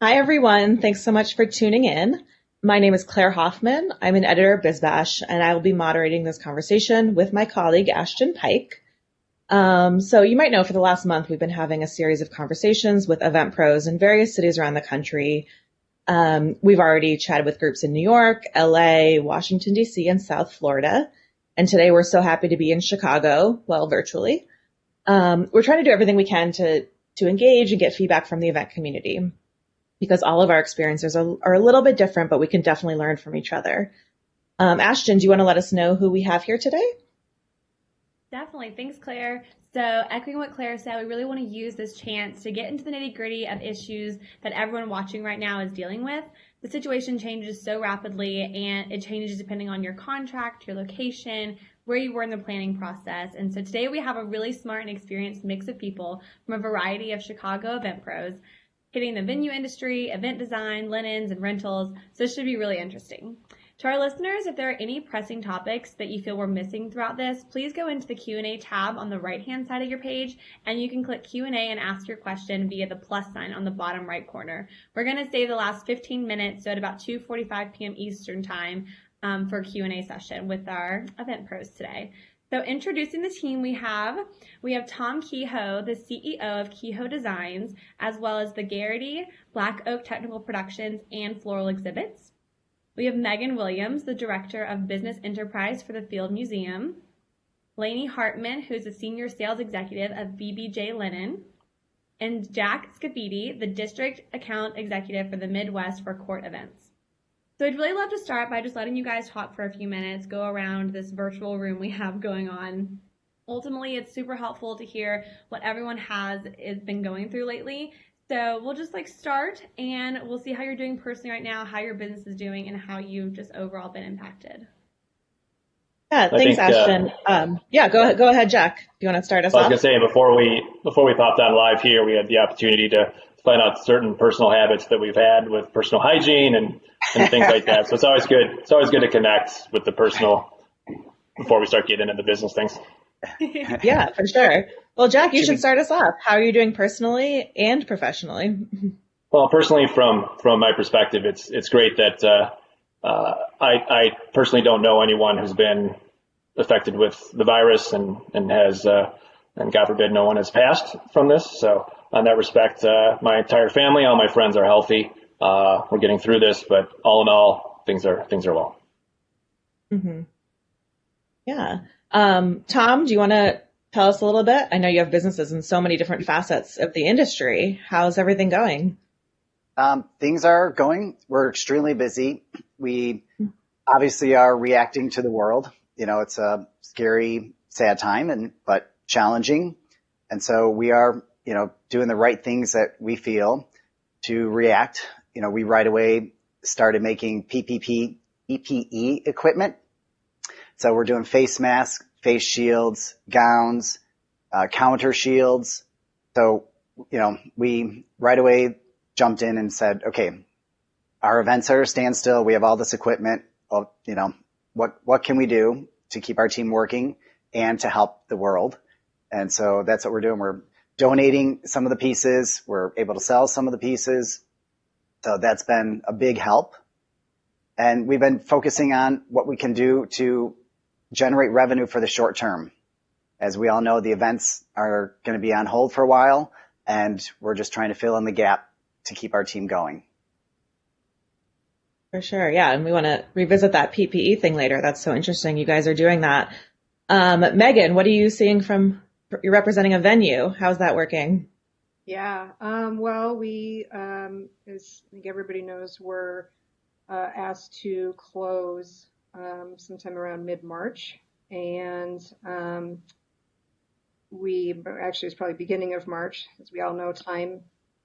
Hi, everyone. Thanks so much for tuning in. My name is Claire Hoffman. I'm an editor of BizBash, and I will be moderating this conversation with my colleague, Ashton Pike. So you might know for the last month, we've been having a series of conversations with event pros in various cities around the country. We've already chatted with groups in New York, LA, Washington, D.C., and South Florida. And today we're so happy to be in Chicago, well, virtually. We're trying to do everything we can to engage and get feedback from the event community, because all of our experiences are a little bit different, but we can definitely learn from each other. Ashton, do you want to let us know who we have here today? Definitely. Thanks, Claire. So echoing what Claire said, we really want to use this chance to get into the nitty-gritty of issues that everyone watching right now is dealing with. The situation changes so rapidly, and it changes depending on your contract, your location, where you were in the planning process. And so today we have a really smart and experienced mix of people from a variety of Chicago event pros hitting the venue industry, event design, linens, and rentals. So this should be really interesting. To our listeners, if there are any pressing topics that you feel we're missing throughout this, please go into the Q&A tab on the right-hand side of your page, and you can click Q&A and ask your question via the plus sign on the bottom right corner. We're going to save the last 15 minutes, so at about 2:45 p.m. Eastern time, for a Q&A session with our event pros today. So introducing the team, we have Tom Kehoe, the CEO of Kehoe Designs, as well as the Geraghty, BlackOak Technical Productions, and Floral Exhibits. We have Megan Williams, the Director of Business Enterprise for the Field Museum. Lanie Hartman, who's a Senior Sales Executive of BBJ Linen. And Jack Scafide, the District Account Executive for the Midwest for CORT Events. So I'd really love to start by just letting you guys talk for a few minutes, go around this virtual room we have going on. Ultimately, it's super helpful to hear what everyone has been going through lately. So we'll just start, and we'll see how you're doing personally right now, how your business is doing, and how you've just overall been impacted. Yeah, thanks, Ashton. Go ahead, Jack. Do you want to start us off? I was going to say, before we popped on live here, we had the opportunity to find out certain personal habits that we've had with personal hygiene and things like that. So it's always good. It's always good to connect with the personal before we start getting into the business things. Yeah, for sure. Well, Jack, you should start us off. How are you doing personally and professionally? Well, personally, from my perspective, it's great that I personally don't know anyone who's been affected with the virus and has and God forbid no one has passed from this. So on that respect, my entire family, all my friends are healthy. We're getting through this, but all in all, things are well. Mm-hmm. Yeah. Tom, do you want to tell us a little bit? I know you have businesses in so many different facets of the industry. How's everything going? Things are going. We're extremely busy. We obviously are reacting to the world. It's a scary, sad time, but challenging. And so we are, doing the right things that we feel to react. We right away started making PPE equipment. So we're doing face masks, face shields, gowns, counter shields. So, we right away jumped in and said, okay, our events are a standstill. We have all this equipment. Well, what can we do to keep our team working and to help the world? And so that's what we're doing. We're donating some of the pieces. We're able to sell some of the pieces. So that's been a big help. And we've been focusing on what we can do to generate revenue for the short term. As we all know, the events are going to be on hold for a while, and we're just trying to fill in the gap to keep our team going. For sure. Yeah. And we want to revisit that PPE thing later. That's so interesting. You guys are doing that. Megan, what are you seeing you're representing a venue? How's that working? Yeah. Well, we, as I think everybody knows, we're asked to close sometime around mid-March. And it's probably beginning of March. As we all know, time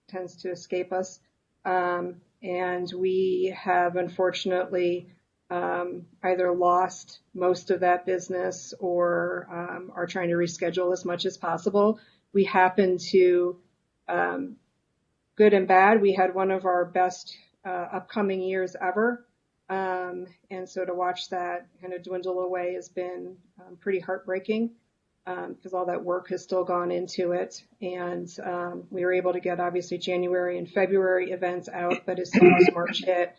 tends to escape us. And we have unfortunately either lost most of that business or are trying to reschedule as much as possible. We happen to, good and bad, we had one of our best upcoming years ever. And so to watch that kind of dwindle away has been pretty heartbreaking. because all that work has still gone into it. And we were able to get obviously January and February events out, but as soon as March hit,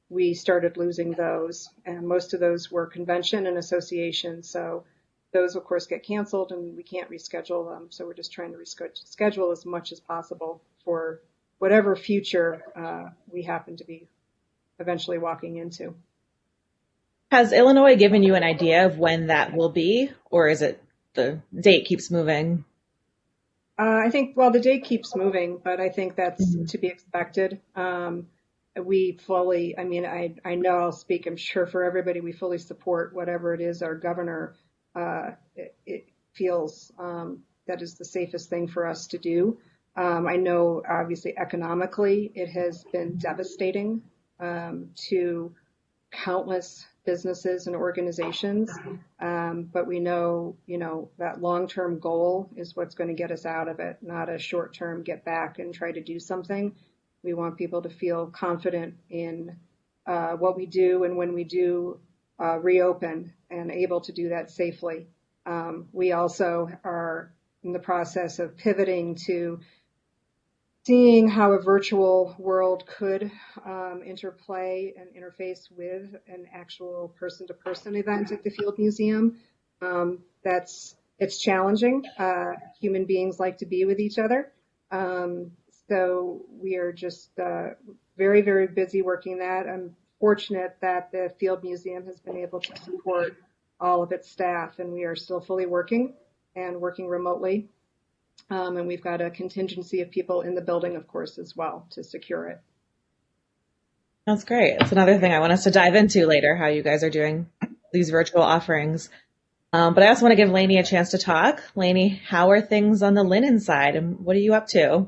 we started losing those. And most of those were convention and association. So those, of course, get canceled and we can't reschedule them. So we're just trying to reschedule as much as possible for whatever future we happen to be eventually walking into. Has Illinois given you an idea of when that will be, or is it the date keeps moving? I think, well, the date keeps moving, but I think that's to be expected. We fully, I mean, I know I'll speak, I'm sure for everybody, we fully support whatever it is our governor it feels that is the safest thing for us to do. I know obviously economically it has been devastating to countless businesses and organizations, but we know, that long-term goal is what's going to get us out of it, not a short-term get back and try to do something. We want people to feel confident in what we do, and when we do reopen and able to do that safely. We also are in the process of pivoting to seeing how a virtual world could interplay and interface with an actual person-to-person event at the Field Museum. It's challenging. Human beings like to be with each other. So we are just very, very busy working that. I'm fortunate that the Field Museum has been able to support all of its staff, and we are still fully working and working remotely. And we've got a contingency of people in the building, of course, as well to secure it. That's great. It's another thing I want us to dive into later, how you guys are doing these virtual offerings. But I also want to give Lanie a chance to talk. Lanie, how are things on the linen side, and what are you up to?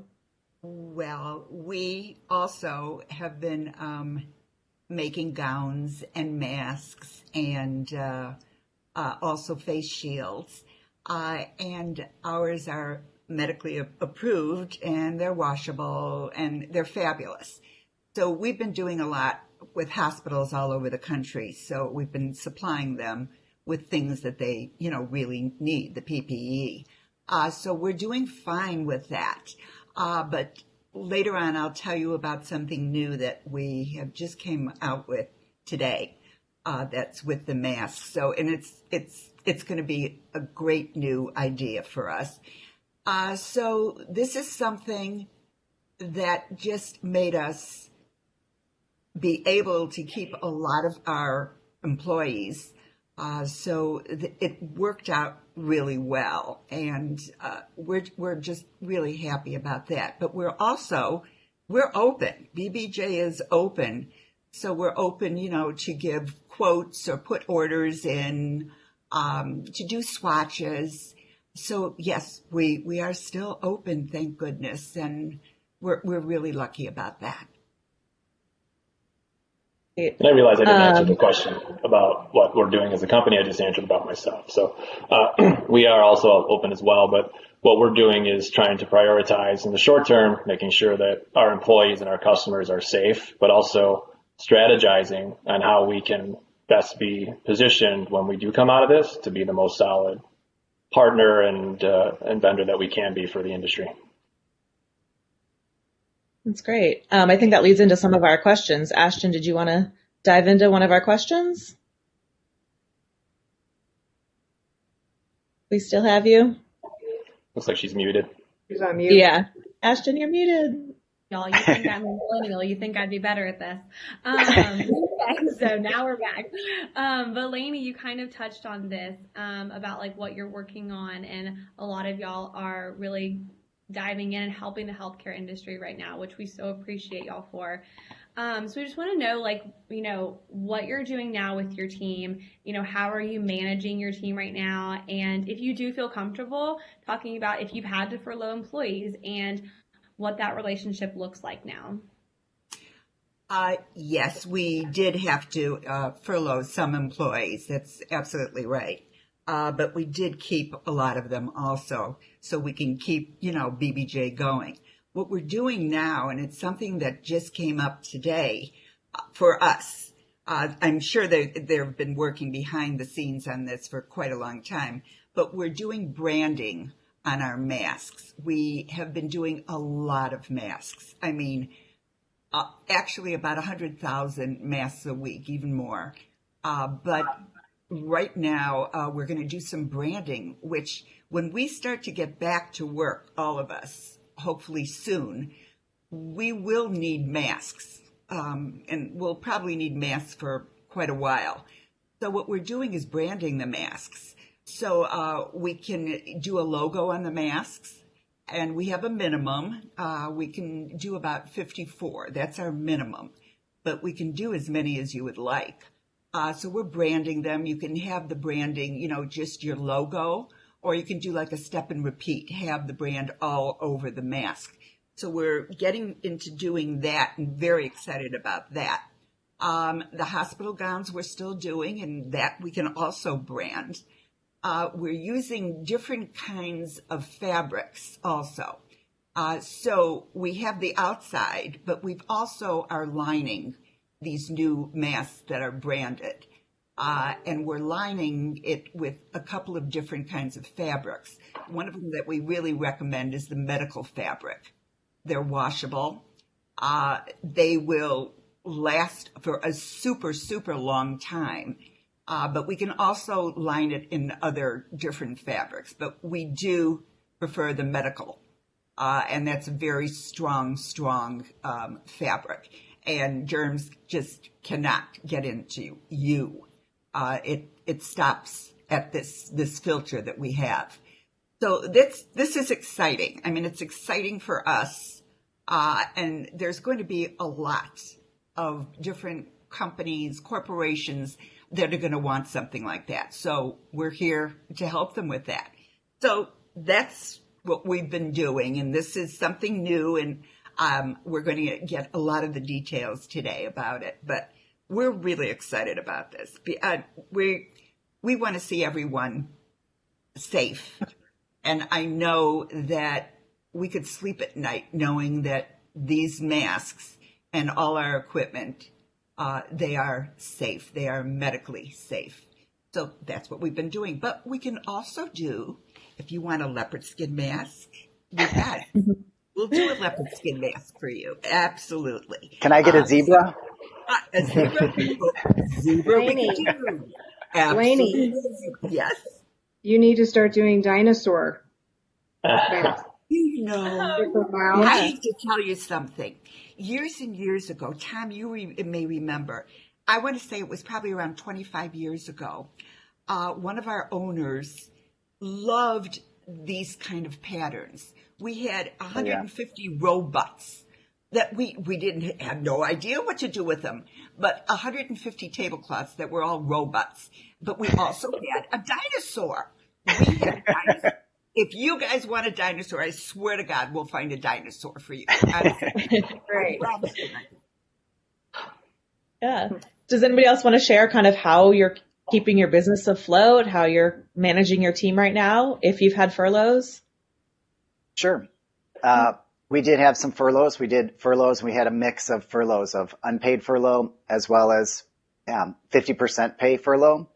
Well, we also have been making gowns and masks and also face shields. And ours are medically approved, and they're washable, and they're fabulous. So we've been doing a lot with hospitals all over the country. So we've been supplying them with things that they, really need, the PPE. So we're doing fine with that. But later on, I'll tell you about something new that we have just came out with today. That's with the mask. So, and it's going to be a great new idea for us. So this is something that just made us be able to keep a lot of our employees. So it worked out really well, and we're just really happy about that. But we're open. BBJ is open, so we're open, to give quotes or put orders in, to do swatches. So yes, we are still open, thank goodness, and we're really lucky about that. And I realize I didn't answer the question about what we're doing as a company. I just answered about myself. So we are also open as well. But what we're doing is trying to prioritize in the short term, making sure that our employees and our customers are safe, but also strategizing on how we can best be positioned when we do come out of this to be the most solid partner and vendor that we can be for the industry. That's great. I think that leads into some of our questions. Ashton, did you want to dive into one of our questions? We still have you? Looks like she's muted. She's on mute. Yeah. Ashton, you're muted. Y'all, you think I'm a millennial. You think I'd be better at this. Okay, so now we're back. But Lanie, you kind of touched on this about like what you're working on, and a lot of y'all are really diving in and helping the healthcare industry right now, which we so appreciate y'all for. So we just want to know, what you're doing now with your team, how are you managing your team right now? And if you do feel comfortable talking about if you've had to furlough employees and what that relationship looks like now. Yes, we did have to furlough some employees. That's absolutely right. But we did keep a lot of them also, so we can keep, BBJ going. What we're doing now, and it's something that just came up today for us. I'm sure they've been working behind the scenes on this for quite a long time, but we're doing branding on our masks. We have been doing a lot of masks. I mean, actually about 100,000 masks a week, even more. But right now, we're going to do some branding, which when we start to get back to work, all of us, hopefully soon, we will need masks. And we'll probably need masks for quite a while. So what we're doing is branding the masks. So we can do a logo on the masks, and we have a minimum. We can do about 54. That's our minimum. But we can do as many as you would like. So we're branding them. You can have the branding, just your logo, or you can do like a step and repeat, have the brand all over the mask. So we're getting into doing that and very excited about that. The hospital gowns we're still doing, and that we can also brand. We're using different kinds of fabrics also. So we have the outside, but we've also are lining these new masks that are branded. And we're lining it with a couple of different kinds of fabrics. One of them that we really recommend is the medical fabric. They're washable. They will last for a super, super long time. But we can also line it in other different fabrics. But we do prefer the medical. And that's a very strong fabric. And germs just cannot get into you. It stops at this filter that we have. So this is exciting. I mean, it's exciting for us. And there's going to be a lot of different companies, corporations that are going to want something like that. So we're here to help them with that. So that's what we've been doing. And this is something new. And we're going to get a lot of the details today about it. But we're really excited about this. We want to see everyone safe. And I know that we could sleep at night knowing that these masks and all our equipment, they are safe. They are medically safe. So that's what we've been doing. But we can also do, if you want a leopard skin mask, we'll do a leopard skin mask for you. Absolutely. Can I get a zebra? A zebra? Zebra we can do. Absolutely. Lanie, Yes. you need to start doing dinosaur masks. I need to tell you something. Years and years ago, Tom, you may remember, I want to say it was probably around 25 years ago, one of our owners loved these kind of patterns. We had 150 robots that we didn't have no idea what to do with them, but 150 tablecloths that were all robots. But we also had a dinosaur. We had a dinosaur. If you guys want a dinosaur, I swear to God, we'll find a dinosaur for you. Great. Yeah. Does anybody else want to share kind of how you're keeping your business afloat, how you're managing your team right now, if you've had furloughs? Sure. We did have some furloughs. We did furloughs. We had a mix of furloughs of unpaid furlough as well as 50% pay furlough.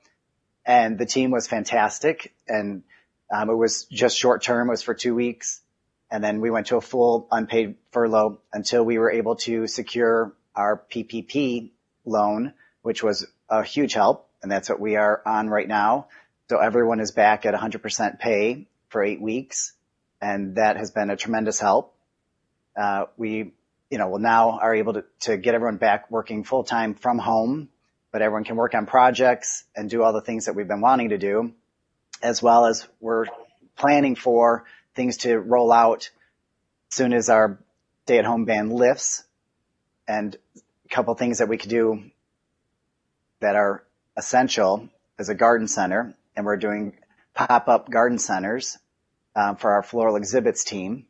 And the team was fantastic. And it was just short term. It was for 2 weeks. And then we went to a full unpaid furlough until we were able to secure our PPP loan, which was a huge help. And that's what we are on right now. So everyone is back at 100% pay for 8 weeks. And that has been a tremendous help. We now are able to get everyone back working full time from home, but everyone can work on projects and do all the things that we've been wanting to do, as well as we're planning for things to roll out as soon as our stay-at-home ban lifts, and a couple things that we could do that are essential as a garden center, and we're doing pop-up garden centers for our floral exhibits team.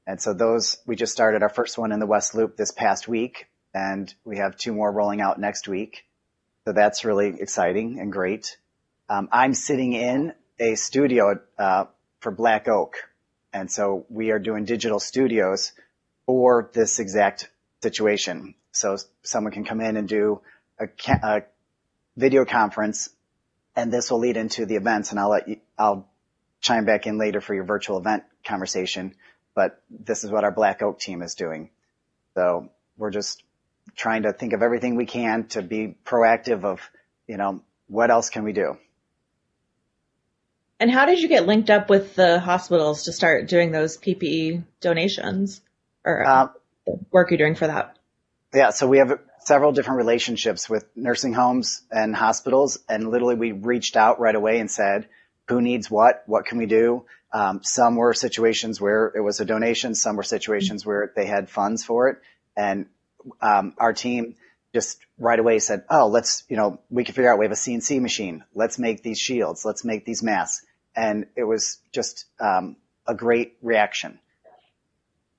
And so we just started our first one in the West Loop this past week, and we have 2 more rolling out next week. So that's really exciting and great. I'm sitting in a studio for BlackOak. And so we are doing digital studios for this exact situation. So someone can come in and do a video conference, and this will lead into the events. And I'll chime back in later for your virtual event conversation, but this is what our BlackOak team is doing. So we're just trying to think of everything we can to be proactive of, what else can we do? And how did you get linked up with the hospitals to start doing those PPE donations or the work you're doing for that? Yeah, so we have several different relationships with nursing homes and hospitals, and literally we reached out right away and said, who needs what can we do? Some were situations where it was a donation, some were situations where they had funds for it, and our team just right away said, oh, let's, we can figure out, we have a CNC machine. Let's make these shields. Let's make these masks. And it was just a great reaction.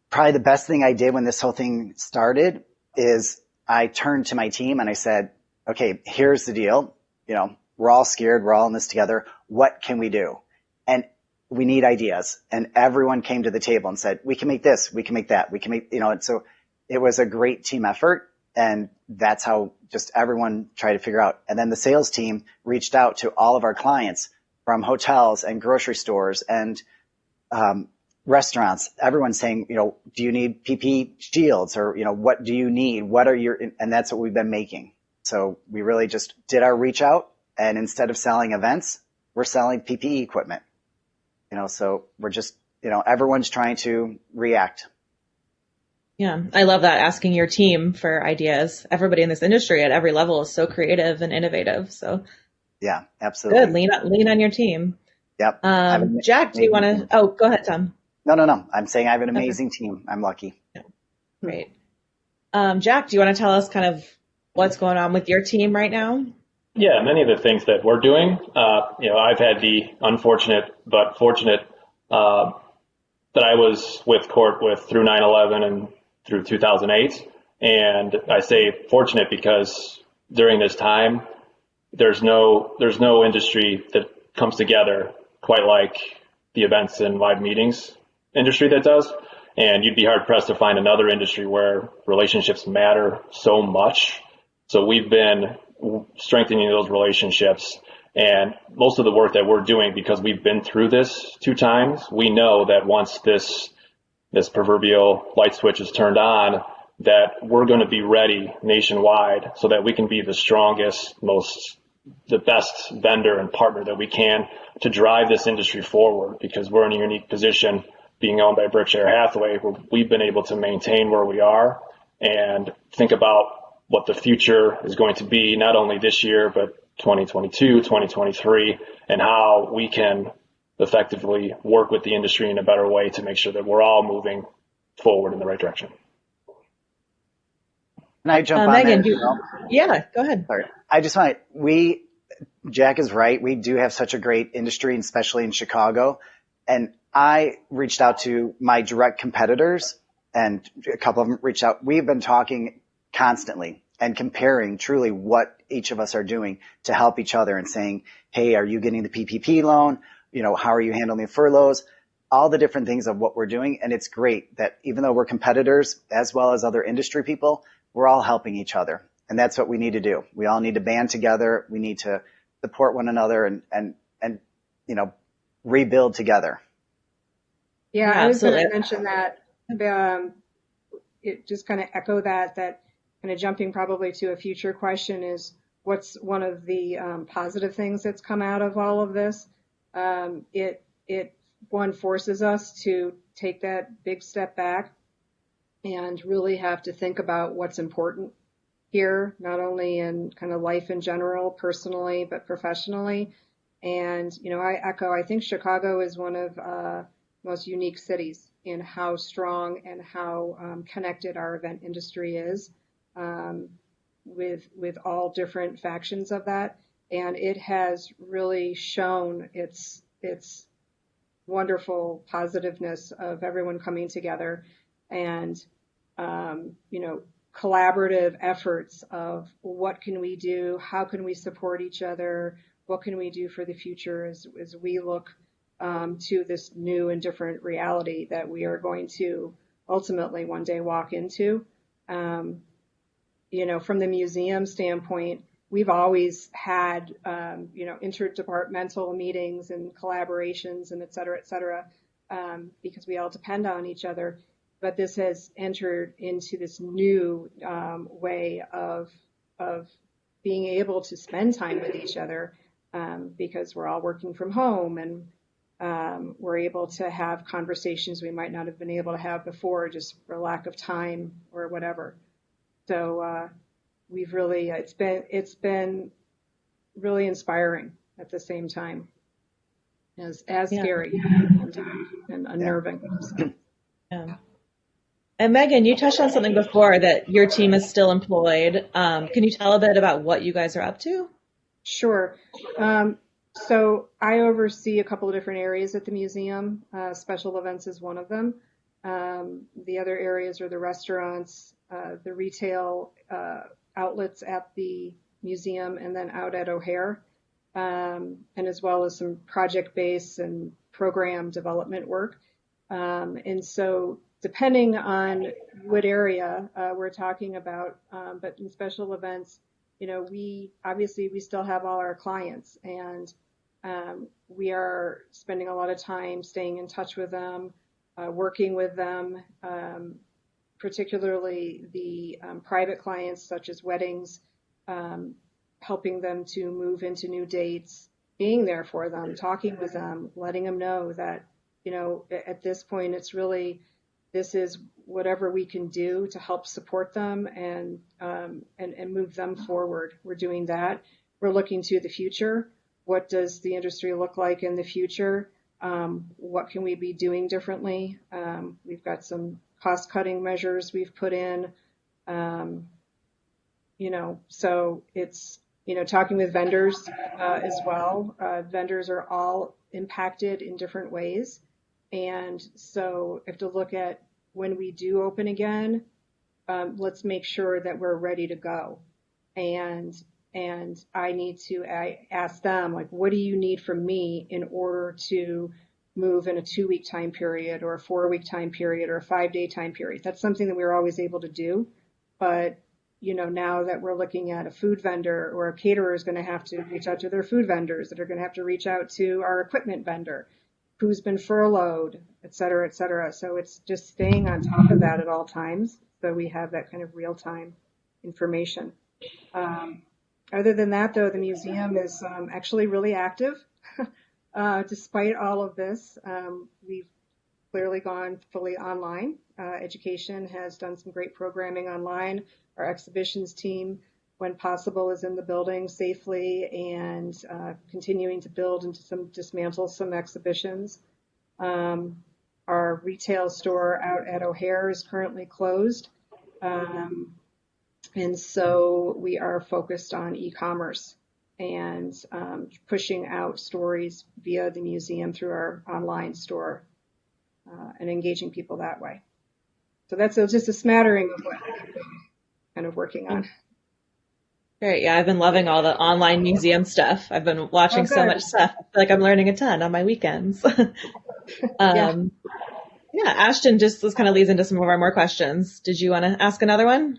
Probably the best thing I did when this whole thing started is I turned to my team and I said, okay, here's the deal. We're all scared. We're all in this together. What can we do? And we need ideas. And everyone came to the table and said, we can make this, we can make that, we can make, and so it was a great team effort. And that's how just everyone tried to figure out. And then the sales team reached out to all of our clients from hotels and grocery stores and restaurants. Everyone's saying, do you need PPE shields or, what do you need? What are your, and that's what we've been making. So we really just did our reach out, and instead of selling events, we're selling PPE equipment. So we're just, everyone's trying to react. Yeah, I love that, asking your team for ideas. Everybody in this industry at every level is so creative and innovative. So yeah, absolutely. Good. Lean on your team. Yep. Jack, do you want to? Oh, go ahead, Tom. No. I'm saying I have an amazing team. I'm lucky. Yeah. Great. Jack, do you want to tell us kind of what's going on with your team right now? Yeah, many of the things that we're doing, I've had the unfortunate but fortunate that I was with CORT through 9/11 and through 2008. And I say fortunate because during this time, there's no industry that comes together quite like the events and live meetings industry that does. And you'd be hard pressed to find another industry where relationships matter so much. So we've been strengthening those relationships, and most of the work that we're doing, because we've been through this 2 times, we know that once this proverbial light switch is turned on, that we're going to be ready nationwide so that we can be the strongest, the best vendor and partner that we can to drive this industry forward, because we're in a unique position being owned by Berkshire Hathaway, where we've been able to maintain where we are and think about what the future is going to be, not only this year, but 2022, 2023, and how we can effectively work with the industry in a better way to make sure that we're all moving forward in the right direction. Can I jump on Megan, there? Yeah, go ahead. Sorry. I just want Jack is right. We do have such a great industry, and especially in Chicago. And I reached out to my direct competitors, and a couple of them reached out. We've been talking constantly and comparing truly what each of us are doing to help each other and saying, hey, are you getting the PPP loan? How are you handling the furloughs? All the different things of what we're doing. And it's great that even though we're competitors as well as other industry people, we're all helping each other. And that's what we need to do. We all need to band together. We need to support one another and rebuild together. Yeah, I was going absolutely. to mention that, it just kind of echo that kind of jumping probably to a future question is what's one of the positive things that's come out of all of this. It forces us to take that big step back and really have to think about what's important here, not only in kind of life in general, personally, but professionally. And, I think Chicago is one of most unique cities in how strong and how connected our event industry is, with all different factions of that. And it has really shown its wonderful positiveness of everyone coming together and, collaborative efforts of what can we do? How can we support each other? What can we do for the future as we look to this new and different reality that we are going to ultimately one day walk into? From the museum standpoint, we've always had, interdepartmental meetings and collaborations and et cetera, because we all depend on each other. But this has entered into this new way of being able to spend time with each other, because we're all working from home, and we're able to have conversations we might not have been able to have before, just for lack of time or whatever. So we've really, it's been really inspiring at the same time as scary and unnerving. So. Yeah. And Megan, you touched on something before, that your team is still employed. Can you tell a bit about what you guys are up to? Sure. So I oversee a couple of different areas at the museum. Special events is one of them. The other areas are the restaurants, the retail outlets at the museum, and then out at O'Hare, and as well as some project-based and program development work. And so depending on what area we're talking about, but in special events, we still have all our clients, and we are spending a lot of time staying in touch with them, working with them, particularly the private clients such as weddings, helping them to move into new dates, being there for them, talking with them, letting them know that, at this point, it's really, this is whatever we can do to help support them and move them forward. We're doing that. We're looking to the future. What does the industry look like in the future? What can we be doing differently? We've got some cost-cutting measures we've put in. So it's, talking with vendors as well. Vendors are all impacted in different ways. And so I have to look at when we do open again, let's make sure that we're ready to go. And I need to ask them, like, what do you need from me in order to move in a 2-week time period or a 4-week time period or a 5-day time period? That's something that we were always able to do. But, now that we're looking at a food vendor, or a caterer is going to have to reach out to their food vendors, that are going to have to reach out to our equipment vendor, who's been furloughed, et cetera, et cetera. So it's just staying on top of that at all times, so we have that kind of real-time information. Other than that, though, the museum is actually really active. Despite all of this, we've clearly gone fully online. Education has done some great programming online. Our exhibitions team, when possible, is in the building safely and continuing to build and dismantle some exhibitions. Our retail store out at O'Hare is currently closed. And so we are focused on e-commerce and pushing out stories via the museum through our online store and engaging people that way. So that's just a smattering of what I'm kind of working on. Great. Yeah, I've been loving all the online museum stuff. I've been watching so much stuff. I feel like I'm learning a ton on my weekends. Yeah, Ashton, just this kind of leads into some of our more questions. Did you want to ask another one?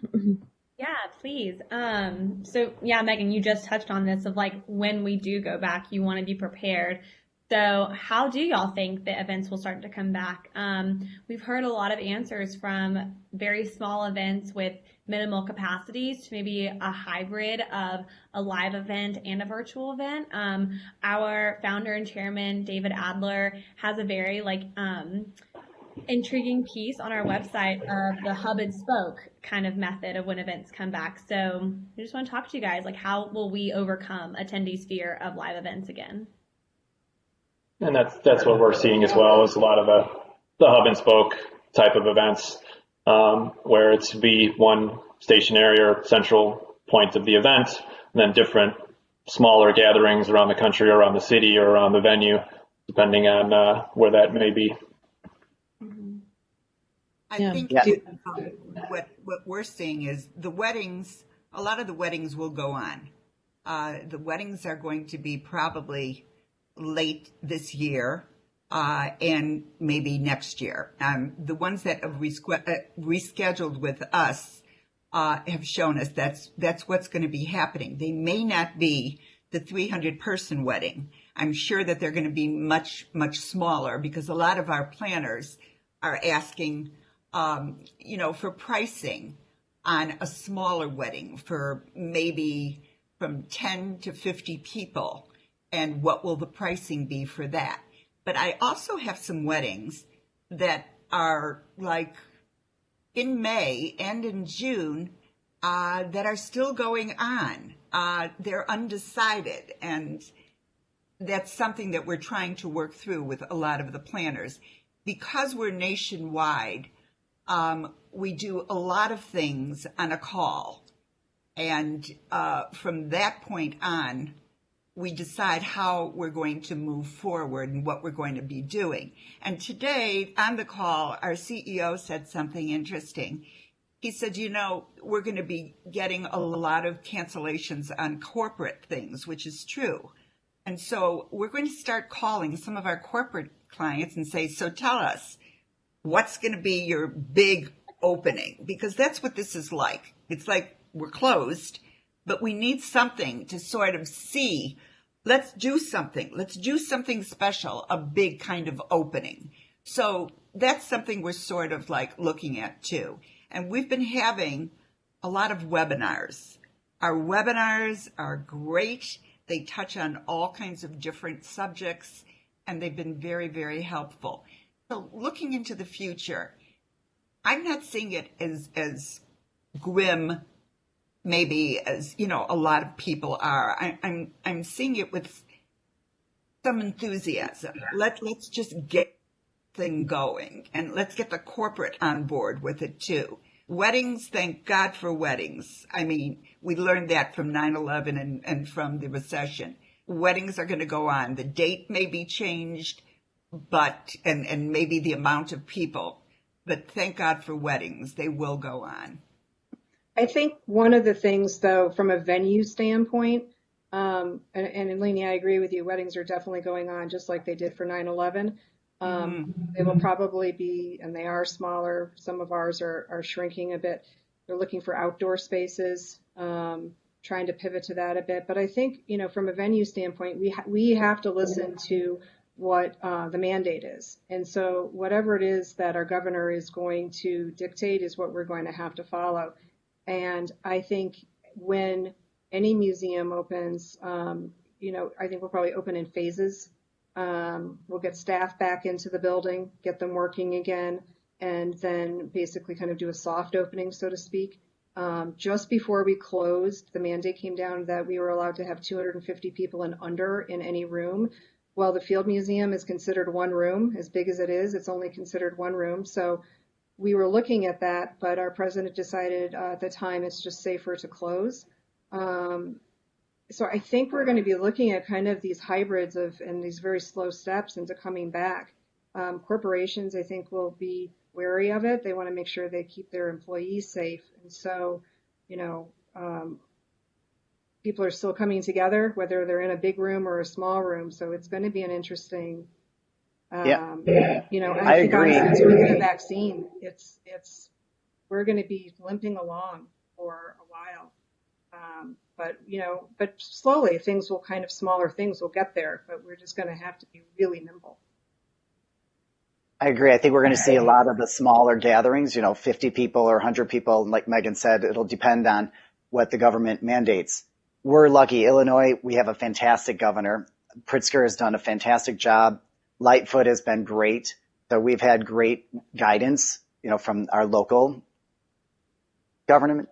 Yeah, please. So yeah, Megan, you just touched on this of like, when we do go back, you want to be prepared. So how do y'all think the events will start to come back? We've heard a lot of answers from very small events with minimal capacities to maybe a hybrid of a live event and a virtual event. Our founder and chairman, David Adler, has a very intriguing piece on our website of the hub and spoke kind of method of when events come back. So I just want to talk to you guys, like, how will we overcome attendees' fear of live events again? And that's what we're seeing as well, is a lot of the hub and spoke type of events, where it's be one stationary or central point of the event, and then different smaller gatherings around the country, around the city, or around the venue, depending on where that may be. I think what we're seeing is the weddings, a lot of the weddings will go on. The weddings are going to be probably late this year and maybe next year. The ones that have rescheduled with us have shown us that's what's going to be happening. They may not be the 300-person wedding. I'm sure that they're going to be much, much smaller because a lot of our planners are asking, for pricing on a smaller wedding for maybe from 10 to 50 people. And what will the pricing be for that? But I also have some weddings that are like in May and in June that are still going on. They're undecided, and that's something that we're trying to work through with a lot of the planners. Because we're nationwide, we do a lot of things on a call. And from that point on, we decide how we're going to move forward and what we're going to be doing. And today on the call, our CEO said something interesting. He said, we're going to be getting a lot of cancellations on corporate things, which is true. And so we're going to start calling some of our corporate clients and say, so tell us, what's going to be your big opening? Because that's what this is like. It's like we're closed, but we need something to sort of see. Let's do something. Let's do something special, a big kind of opening. So that's something we're sort of like looking at too. And we've been having a lot of webinars. Our webinars are great. They touch on all kinds of different subjects, and they've been very, very helpful. So looking into the future, I'm not seeing it as grim, maybe as, a lot of people are. I'm seeing it with some enthusiasm. Let's just get thing going, and let's get the corporate on board with it too. Weddings, thank God for weddings. I mean, we learned that from 9/11 and from the recession. Weddings are going to go on. The date may be changed, but and maybe the amount of people, but thank God for weddings. They will go on. I think one of the things, though, from a venue standpoint, and Lanie, I agree with you, weddings are definitely going on just like they did for 9/11. They will probably be, and they are smaller. Some of ours are shrinking a bit. They're looking for outdoor spaces, trying to pivot to that a bit. But I think, from a venue standpoint, we have to listen to what the mandate is. And so whatever it is that our governor is going to dictate is what we're going to have to follow. And I think when any museum opens, I think we'll probably open in phases. We'll get staff back into the building, get them working again, and then basically kind of do a soft opening, so to speak. Just before we closed, the mandate came down that we were allowed to have 250 people and under in any room. Well, the Field Museum is considered one room. As big as it is, it's only considered one room. So we were looking at that, but our president decided at the time it's just safer to close. So I think we're going to be looking at kind of these hybrids and these very slow steps into coming back. Corporations, I think, will be wary of it. They want to make sure they keep their employees safe. And so, people are still coming together, whether they're in a big room or a small room. So it's going to be an interesting, I I think agree. honestly, until we get a vaccine, we're going to be limping along for a while. But slowly smaller things will get there, but we're just going to have to be really nimble. I agree. I think we're going to see a lot of the smaller gatherings, 50 people or 100 people. And like Megan said, it'll depend on what the government mandates. We're lucky. Illinois, we have a fantastic governor. Pritzker has done a fantastic job. Lightfoot has been great. So we've had great guidance, from our local government,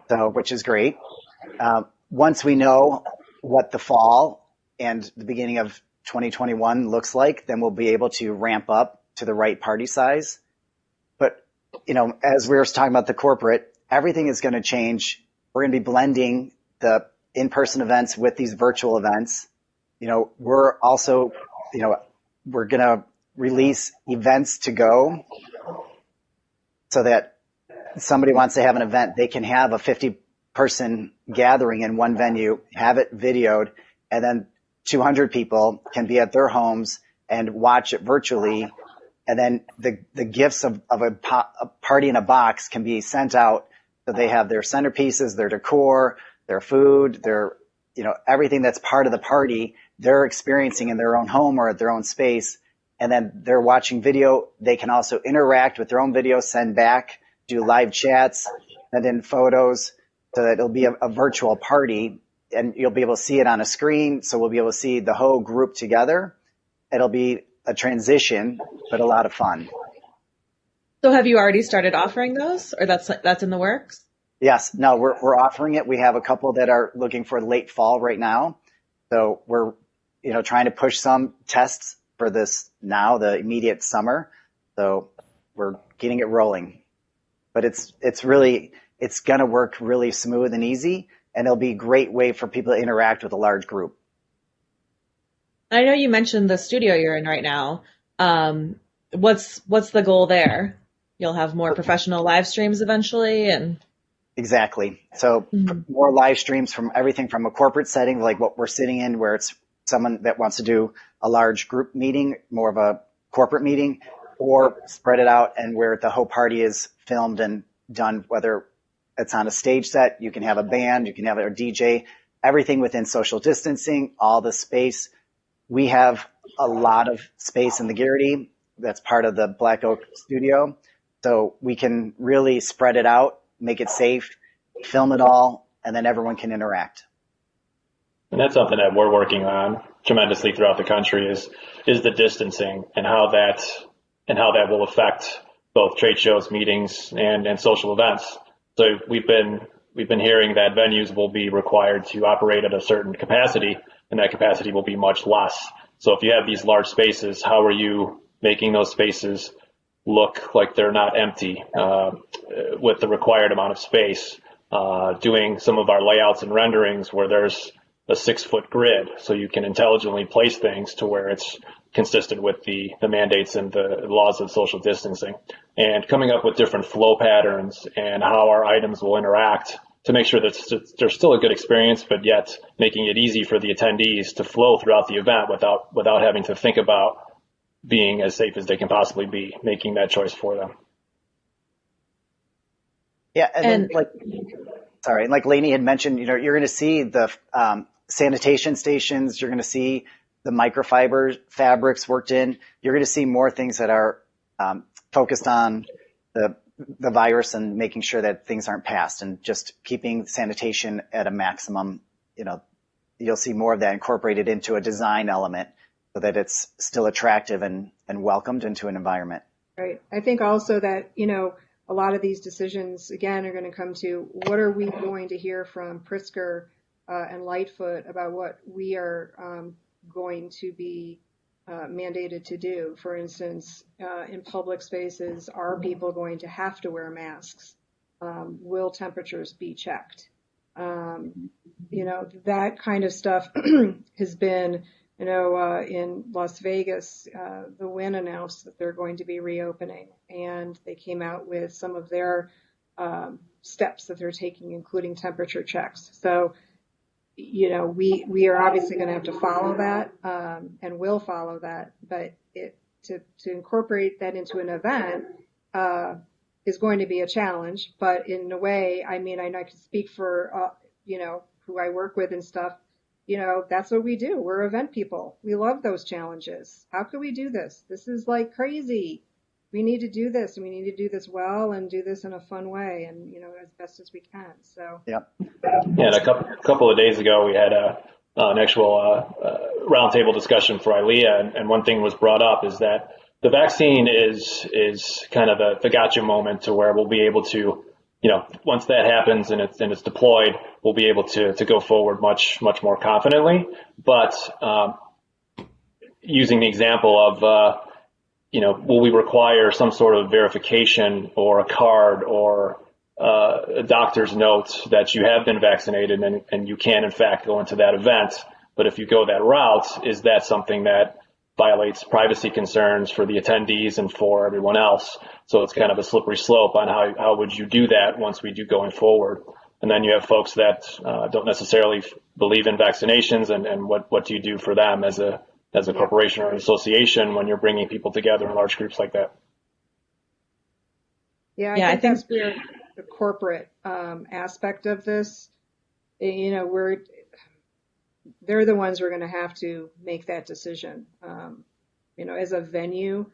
which is great. Once we know what the fall and the beginning of 2021 looks like, then we'll be able to ramp up to the right party size. But, as we were talking about the corporate, everything is going to change. We're going to be blending the in-person events with these virtual events. We're also, we're going to release events to go so that somebody wants to have an event, they can have a 50-person gathering in one venue, have it videoed, and then 200 people can be at their homes and watch it virtually. And then the gifts of a party in a box can be sent out So they have their centerpieces, their decor, their food, everything that's part of the party, they're experiencing in their own home or at their own space. And then they're watching video. They can also interact with their own video, send back, do live chats, send in photos, so that it'll be a virtual party, and you'll be able to see it on a screen. So we'll be able to see the whole group together. It'll be a transition, but a lot of fun. So have you already started offering those, or that's in the works? Yes. No, we're offering it. We have a couple that are looking for late fall right now. So we're, trying to push some tests for this now, the immediate summer. So we're getting it rolling, but it's going to work really smooth and easy, and it'll be a great way for people to interact with a large group. I know you mentioned the studio you're in right now. What's the goal there? You'll have more professional live streams eventually, and exactly. So more live streams from everything from a corporate setting, like what we're sitting in, where it's someone that wants to do a large group meeting, more of a corporate meeting, or spread it out and where the whole party is filmed and done, whether it's on a stage set, you can have a band, you can have a DJ, everything within social distancing, all the space. We have a lot of space in the Geraghty. That's part of the BlackOak studio. So we can really spread it out, make it safe, film it all, and then everyone can interact. And that's something that we're working on tremendously throughout the country is the distancing and how that will affect both trade shows, meetings, and social events. So we've been hearing that venues will be required to operate at a certain capacity, and that capacity will be much less. So if you have these large spaces, how are you making those spaces look like they're not empty with the required amount of space? Doing some of our layouts and renderings where there's a 6-foot grid, so you can intelligently place things to where it's consistent with the mandates and the laws of social distancing, and coming up with different flow patterns and how our items will interact to make sure that there's still a good experience, but yet making it easy for the attendees to flow throughout the event without having to think about being as safe as they can possibly be, making that choice for them. Yeah, and like Lanie had mentioned, you're going to see the sanitation stations, you're going to see the microfiber fabrics worked in. You're going to see more things that are focused on the virus and making sure that things aren't passed, and just keeping sanitation at a maximum. You'll see more of that incorporated into a design element so that it's still attractive and welcomed into an environment. Right. I think also that, a lot of these decisions, again, are going to come to what are we going to hear from Pritzker and Lightfoot about what we are going to be mandated to do. For instance, in public spaces, are people going to have to wear masks? Will temperatures be checked? That kind of stuff has been, in Las Vegas, the Wynn announced that they're going to be reopening, and they came out with some of their steps that they're taking, including temperature checks. So, we are obviously going to have to follow that, and will follow that, but to incorporate that into an event is going to be a challenge. But in a way, I can speak for, who I work with and stuff. That's what we do. We're event people. We love those challenges. How can we do this? This is like crazy. We need to do this, and we need to do this well and do this in a fun way, and as best as we can. So yep. Yeah, and a couple of days ago we had an actual roundtable discussion for ILEA, and one thing was brought up is that the vaccine is kind of the gotcha moment, to where we'll be able to, once that happens and it's deployed, we'll be able to go forward much more confidently. But using the example of will we require some sort of verification or a card or a doctor's note that you have been vaccinated and you can in fact go into that event? But if you go that route, is that something that violates privacy concerns for the attendees and for everyone else? So it's kind of a slippery slope on how would you do that once we do going forward. And then you have folks that don't necessarily believe in vaccinations, and what do you do for them as a corporation or an association when you're bringing people together in large groups like that? Yeah, I think that's where the corporate aspect of this, you know, they're the ones who are going to have to make that decision. You know, as a venue,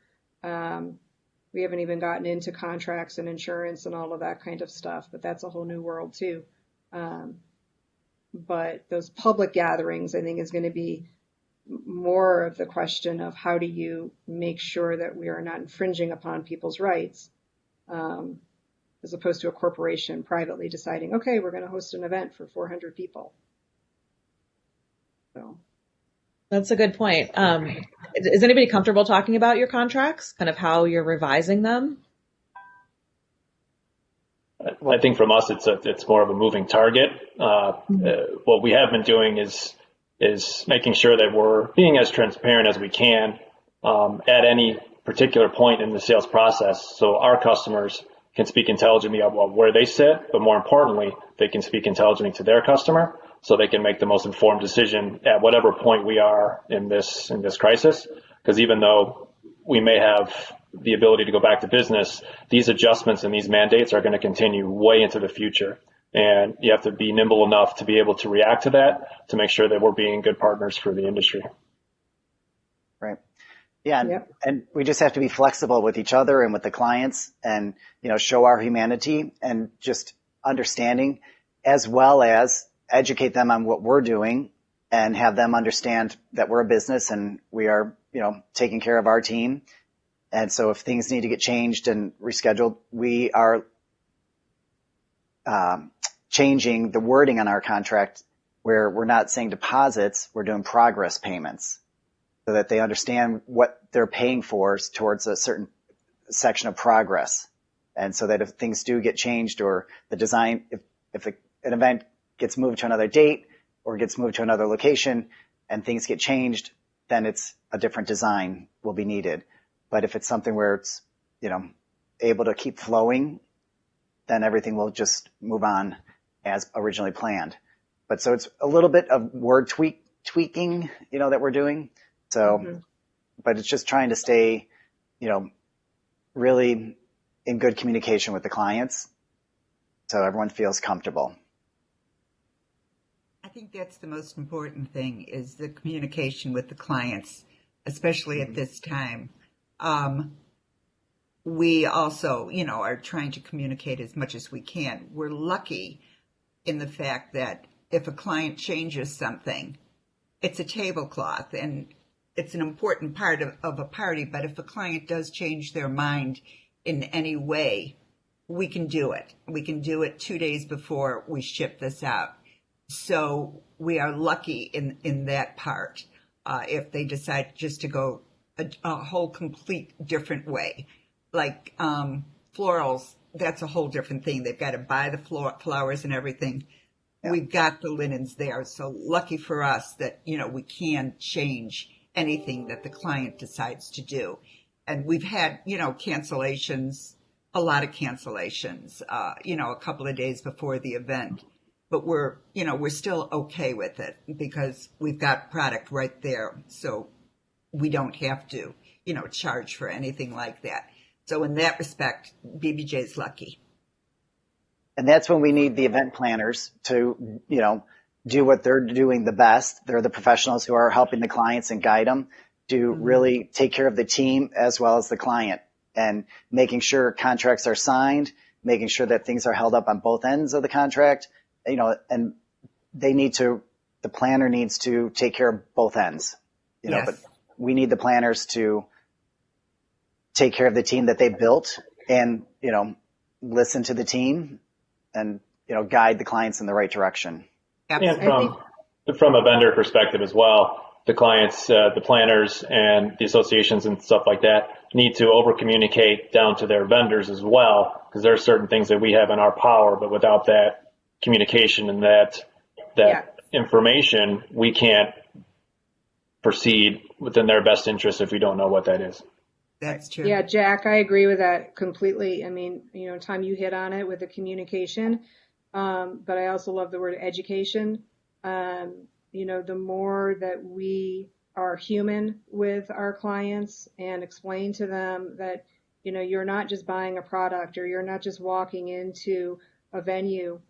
we haven't even gotten into contracts and insurance and all of that kind of stuff, but that's a whole new world too. But those public gatherings, I think, is going to be more of the question of how do you make sure that we are not infringing upon people's rights, as opposed to a corporation privately deciding, okay, we're going to host an event for 400 people. So That's a good point. Is anybody comfortable talking about your contracts, kind of how you're revising them? I think from us, it's more of a moving target. What we have been doing is making sure that we're being as transparent as we can at any particular point in the sales process, so our customers can speak intelligently about where they sit, but more importantly, they can speak intelligently to their customer, so they can make the most informed decision at whatever point we are in this crisis. Because even though we may have the ability to go back to business, these adjustments and these mandates are going to continue way into the future. And you have to be nimble enough to be able to react to that, to make sure that we're being good partners for the industry. Right. Yeah. Yep. And we just have to be flexible with each other and with the clients and, you know, show our humanity and just understanding, as well as educate them on what we're doing and have them understand that we're a business and we are, you know, taking care of our team. And so if things need to get changed and rescheduled, we are changing the wording on our contract where we're not saying deposits, we're doing progress payments so that they understand what they're paying for towards a certain section of progress. And so that if things do get changed or the design, if an event gets moved to another date or gets moved to another location and things get changed, then it's a different design will be needed. But if it's something where it's, you know, able to keep flowing, then everything will just move on as originally planned. But so it's a little bit of word tweaking, you know, that we're doing. So, but it's just trying to stay, you know, really in good communication with the clients so everyone feels comfortable. I think that's the most important thing, is the communication with the clients, especially at this time. We also, you know, are trying to communicate as much as we can. We're lucky in the fact that if a client changes something, it's a tablecloth and it's an important part of a party. But if a client does change their mind in any way, we can do it. We can do it 2 days before we ship this out. So we are lucky in that part. If they decide just to go a whole complete different way, like florals, that's a whole different thing. They've got to buy the flowers and everything. Yeah. We've got the linens there. So lucky for us that, you know, we can change anything that the client decides to do. And we've had, you know, cancellations, a lot of cancellations, you know, a couple of days before the event. But we're still okay with it because we've got product right there. So we don't have to, you know, charge for anything like that. So in that respect, BBJ is lucky. And that's when we need the event planners to, you know, do what they're doing the best. They're the professionals who are helping the clients and guide them to really take care of the team as well as the client, and making sure contracts are signed, making sure that things are held up on both ends of the contract, you know, and the planner needs to take care of both ends, you know, but we need the planners to take care of the team that they built and, you know, listen to the team and, you know, guide the clients in the right direction. And from a vendor perspective as well, the clients, the planners and the associations and stuff like that need to over communicate down to their vendors as well, because there are certain things that we have in our power, but without that communication and that information, we can't proceed within their best interest if we don't know what that is. That's true. Yeah, Jack, I agree with that completely. I mean, you know, Tom, you hit on it with the communication, but I also love the word education. You know, the more that we are human with our clients and explain to them that, you're not just buying a product, or you're not just walking into a venue.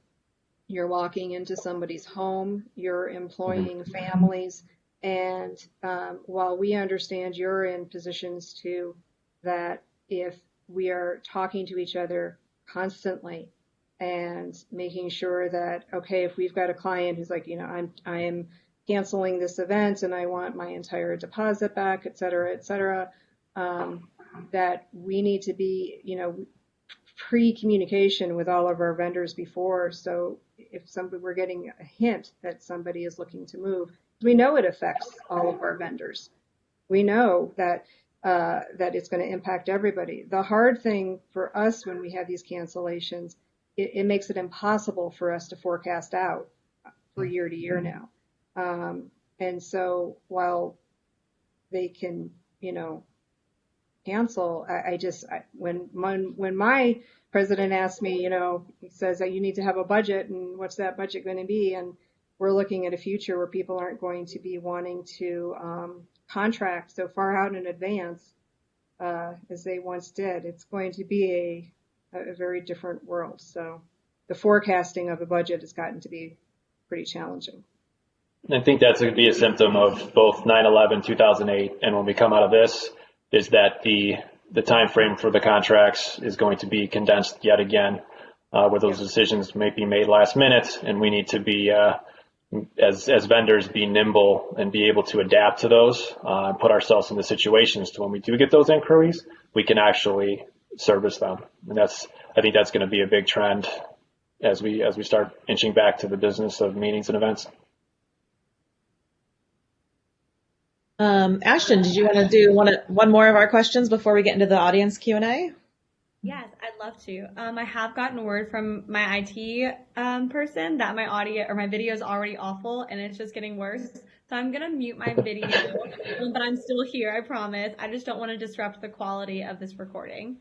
You're walking into somebody's home, you're employing families. And while we understand you're in positions too, that if we are talking to each other constantly and making sure that, okay, if we've got a client who's like, I am canceling this event and I want my entire deposit back, et cetera, that we need to be, pre-communication with all of our vendors before. So if we're getting a hint that somebody is looking to move, we know it affects all of our vendors. We know that it's going to impact everybody. The hard thing for us when we have these cancellations, it makes it impossible for us to forecast out for year to year now. And so while they can, cancel, when my president asked me, he says that you need to have a budget, and what's that budget going to be? And we're looking at a future where people aren't going to be wanting to contract so far out in advance as they once did. It's going to be a very different world. So the forecasting of a budget has gotten to be pretty challenging. I think that's going to be a symptom of both 9/11, 2008, and when we come out of this, is that the time frame for the contracts is going to be condensed yet again, where those decisions may be made last minute, and we need to be, as vendors, be nimble and be able to adapt to those, and put ourselves in the situations to when we do get those inquiries, we can actually service them. And I think that's going to be a big trend as we start inching back to the business of meetings and events. Ashton, did you want to do one more of our questions before we get into the audience Q&A? Yes, I'd love to. I have gotten word from my IT person that my audio or my video is already awful and it's just getting worse. So I'm going to mute my video, but I'm still here, I promise. I just don't want to disrupt the quality of this recording.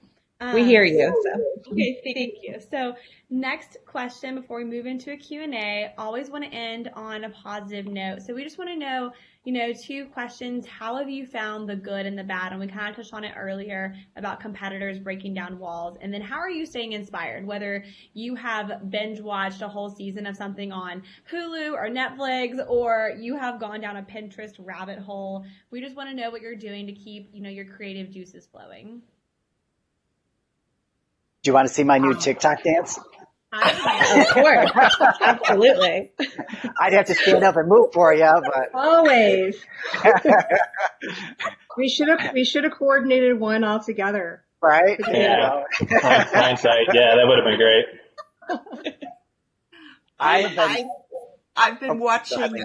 We hear you. So. Okay, thank you. So next question before we move into a Q&A, always want to end on a positive note. So we just want to know, 2 questions. How have you found the good and the bad? And we kind of touched on it earlier about competitors breaking down walls. And then how are you staying inspired? Whether you have binge watched a whole season of something on Hulu or Netflix, or you have gone down a Pinterest rabbit hole. We just want to know what you're doing to keep, your creative juices flowing. Do you want to see my new TikTok dance? Of course. Absolutely. I'd have to stand up and move for you, but always. We should have coordinated one all together. Right? Yeah. Hindsight. Yeah, that would have been great. I've been watching,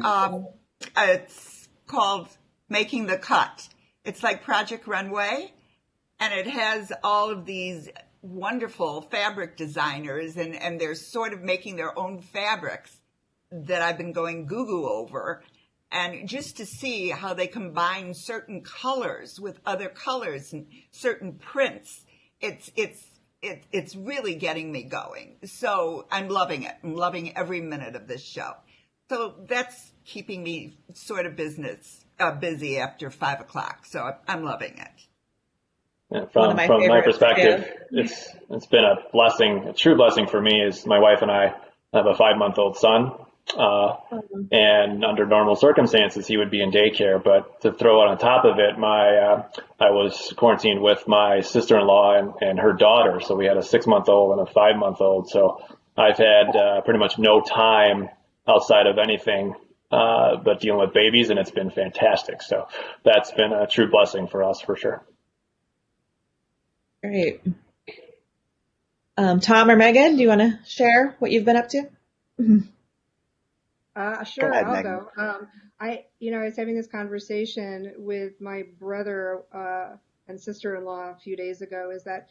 it's called Making the Cut. It's like Project Runway, and it has all of these wonderful fabric designers, and they're sort of making their own fabrics that I've been going goo-goo over, and just to see how they combine certain colors with other colors and certain prints, it's really getting me going. So I'm loving it. I'm loving every minute of this show. So that's keeping me sort of busy after 5 o'clock. So I'm loving it. Yeah, from my perspective, it's been a blessing, a true blessing for me. Is my wife and I have a 5-month-old son, and under normal circumstances he would be in daycare. But to throw it on top of it, I was quarantined with my sister-in-law and her daughter, so we had a 6-month-old and a 5-month-old. So I've had pretty much no time outside of anything but dealing with babies, and it's been fantastic. So that's been a true blessing for us, for sure. Great. Tom or Megan, do you want to share what you've been up to? Sure, Go ahead, I'll Megan. go. I was having this conversation with my brother and sister-in-law a few days ago, is that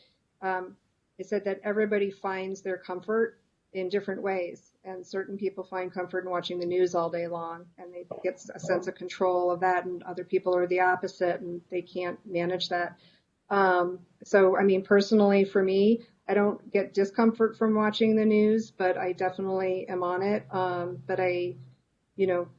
it said that everybody finds their comfort in different ways. And certain people find comfort in watching the news all day long, and they get a sense of control of that, and other people are the opposite, and they can't manage that. So, I mean, personally for me, I don't get discomfort from watching the news, but I definitely am on it. But I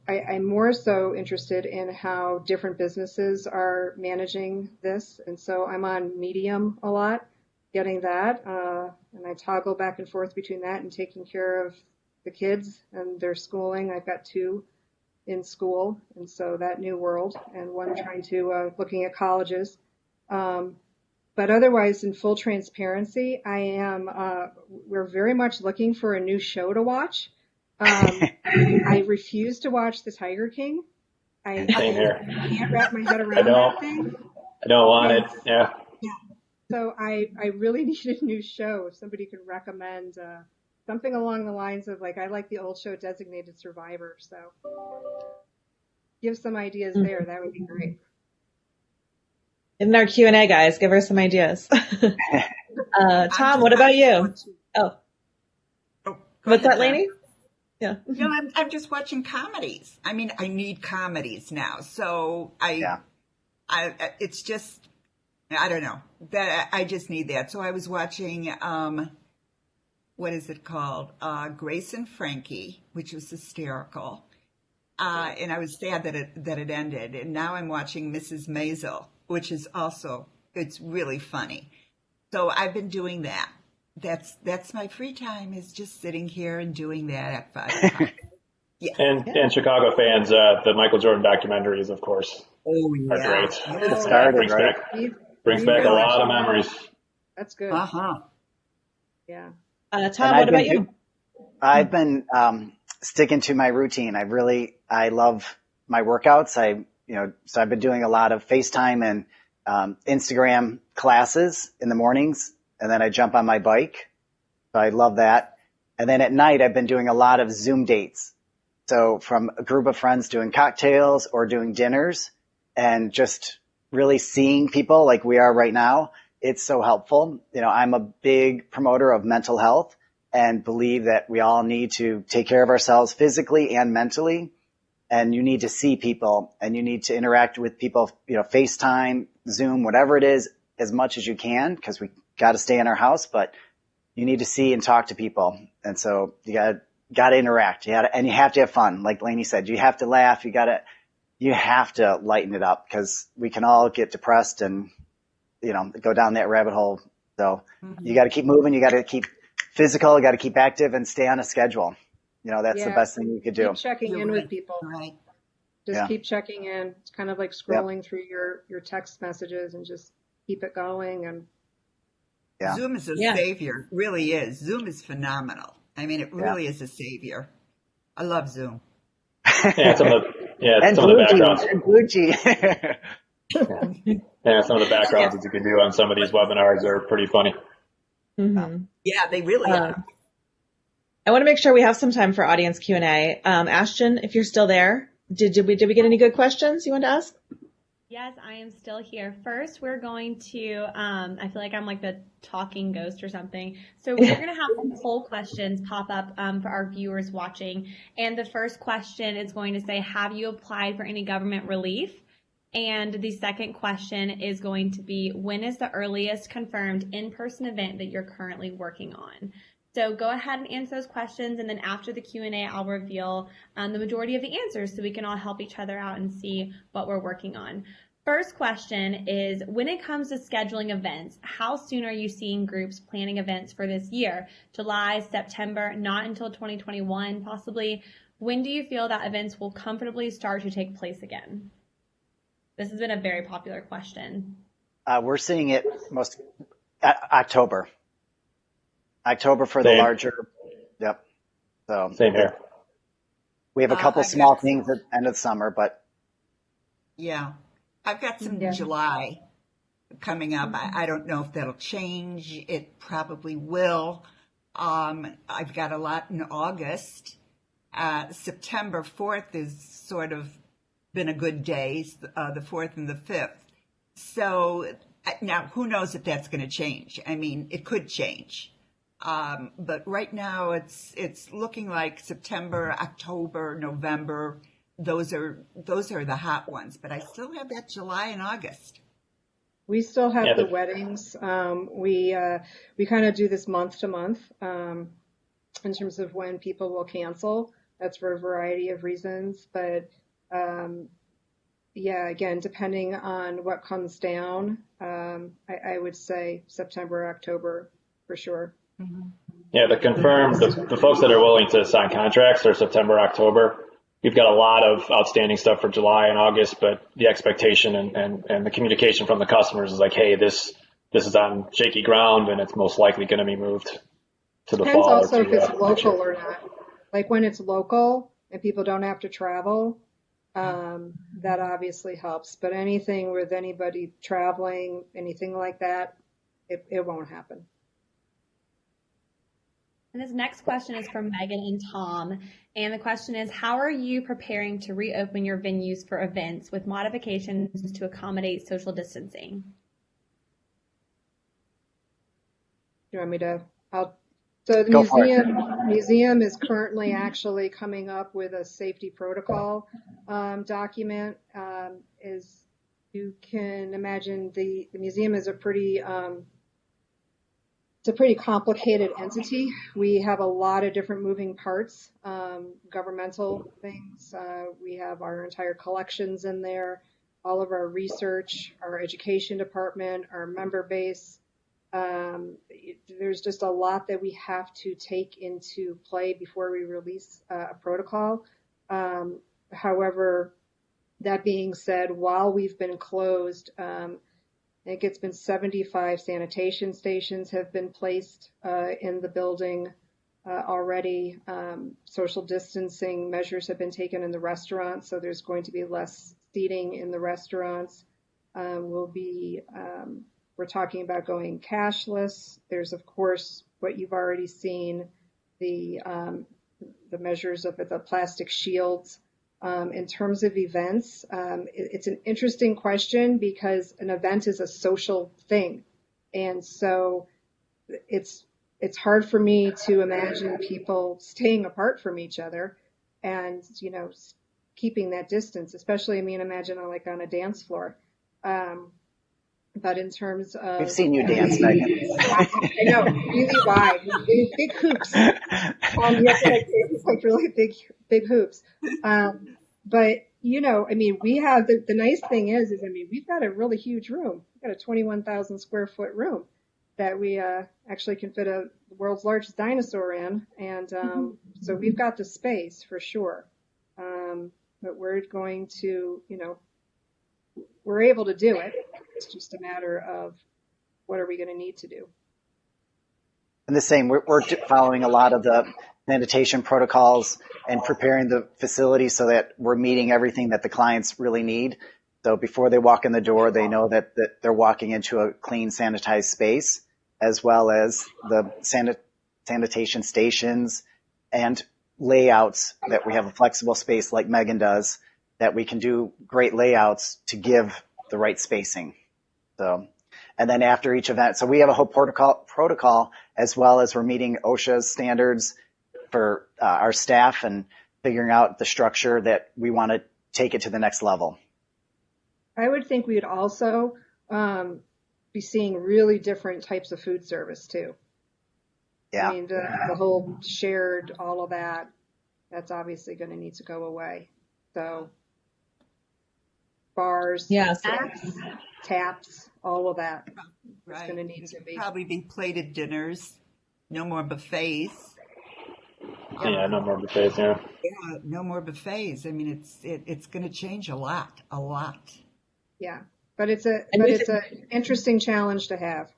I'm more so interested in how different businesses are managing this. And so I'm on Medium a lot, getting that. And I toggle back and forth between that and taking care of the kids and their schooling. I've got 2 in school, and so that new world, and one trying to, looking at colleges. But otherwise, in full transparency, we're very much looking for a new show to watch. I refuse to watch The Tiger King. I can't wrap my head around that thing. I don't want it. Yeah. So I really need a new show. If somebody could recommend something along the lines of, like, I like the old show Designated Survivor. So give some ideas there. That would be great. In our Q&A, guys, give her some ideas. Tom, what about you? What's that, Lanie? Yeah. No, I'm just watching comedies. I mean, I need comedies now. So it's just, I don't know, that I just need that. So I was watching, what is it called? Grace and Frankie, which was hysterical. And I was sad that it ended. And now I'm watching Mrs. Maisel, which is also, it's really funny. So I've been doing that. That's my free time, is just sitting here and doing that at 5 o'clock. Yeah. And Chicago fans, the Michael Jordan documentaries, of course, are great. It brings back a lot of memories. That's good. Yeah. Tom, what about you? I've been sticking to my routine. I love my workouts. So I've been doing a lot of FaceTime and Instagram classes in the mornings, and then I jump on my bike. So I love that. And then at night, I've been doing a lot of Zoom dates. So from a group of friends doing cocktails or doing dinners, and just really seeing people like we are right now. It's so helpful. I'm a big promoter of mental health and believe that we all need to take care of ourselves physically and mentally. And you need to see people, and you need to interact with people, FaceTime, Zoom, whatever it is, as much as you can, because we got to stay in our house, but you need to see and talk to people. And so you got to interact. And you have to have fun. Like Lanie said, you have to laugh. You have to lighten it up, because we can all get depressed and, go down that rabbit hole. So you got to keep moving. You got to keep physical. You got to keep active and stay on a schedule. That's the best thing you could do. Keep checking in with people. Right. Just keep checking in. It's kind of like scrolling through your text messages, and just keep it going. And Zoom is a savior. It really is. Zoom is phenomenal. I mean, it really is a savior. I love Zoom. Some of the backgrounds. And Bluetooth. Some of the backgrounds that you can do on some of these webinars are pretty funny. Mm-hmm. Yeah, they really are. I want to make sure we have some time for audience Q&A. Ashton, if you're still there, did we get any good questions you want to ask? Yes, I am still here. First, we're going to, I feel like I'm like the talking ghost or something. So we're going to have some poll questions pop up for our viewers watching. And the first question is going to say, have you applied for any government relief? And the second question is going to be, when is the earliest confirmed in-person event that you're currently working on? So go ahead and answer those questions, and then after the Q&A, I'll reveal the majority of the answers so we can all help each other out and see what we're working on. First question is, when it comes to scheduling events, how soon are you seeing groups planning events for this year? July, September, not until 2021 possibly. When do you feel that events will comfortably start to take place again? This has been a very popular question. We're seeing it most October. October for the larger. Yep. So same here. We have a couple small things at the end of the summer, but I've got some July coming up. I don't know if that'll change. It probably will. I've got a lot in August. September 4th is sort of been a good day, the 4th and the 5th. So now who knows if that's going to change? I mean, it could change. But right now it's looking like September, October, November. Those are the hot ones, but I still have that July and August. We still have the weddings. We kind of do this month to month in terms of when people will cancel. That's for a variety of reasons, but yeah, again, depending on what comes down, I would say September, October for sure. Yeah, the folks that are willing to sign contracts are September, October. We've got a lot of outstanding stuff for July and August, but the expectation and the communication from the customers is like, hey, this is on shaky ground and it's most likely going to be moved to the Depends fall. also Or if to, it's local or not. Like when it's local and people don't have to travel, that obviously helps. But anything with anybody traveling, anything like that, it won't happen. And this next question is from Megan and Tom. And the question is, how are you preparing to reopen your venues for events with modifications to accommodate social distancing? You want me to? So the Go for it. museum is currently actually coming up with a safety protocol document. As you can imagine, the museum is it's a pretty complicated entity. We have a lot of different moving parts, governmental things. We have our entire collections in there, all of our research, our education department, our member base. There's just a lot that we have to take into play before we release a protocol. However, that being said, while we've been closed, I think it's been 75 sanitation stations have been placed in the building already. Social distancing measures have been taken in the restaurants, so there's going to be less seating in the restaurants. We're talking about going cashless. There's, of course, what you've already seen, the measures of the plastic shields. In terms of events, it's an interesting question because an event is a social thing. And so it's hard for me to imagine people staying apart from each other and, keeping that distance, especially, imagine on a dance floor. But in terms of... We've seen you dance, Megan. I know, really wide, big hoops. It's like really big hoops. But, we have, the nice thing is we've got a really huge room. We've got a 21,000 square foot room that we actually can fit the world's largest dinosaur in. And so we've got the space for sure. But we're going to, we're able to do it. It's just a matter of what are we going to need to do. And the same, we're following a lot of the sanitation protocols and preparing the facility so that we're meeting everything that the clients really need. So before they walk in the door, they know that they're walking into a clean, sanitized space, as well as the sanitation stations and layouts, that we have a flexible space like Megan does, that we can do great layouts to give the right spacing. So, and then after each event, so we have a whole protocol, as well as we're meeting OSHA's standards for our staff and figuring out the structure that we want to take it to the next level. I would think we would also be seeing really different types of food service too. Yeah. The whole shared, all of that's obviously going to need to go away. So bars, Yes. taps, all of that. Right. It's going to need to be. Probably be plated dinners, no more buffets. Yeah, no more buffets. Yeah. Yeah, no more buffets. It's going to change a lot. Yeah, but it's an interesting challenge to have.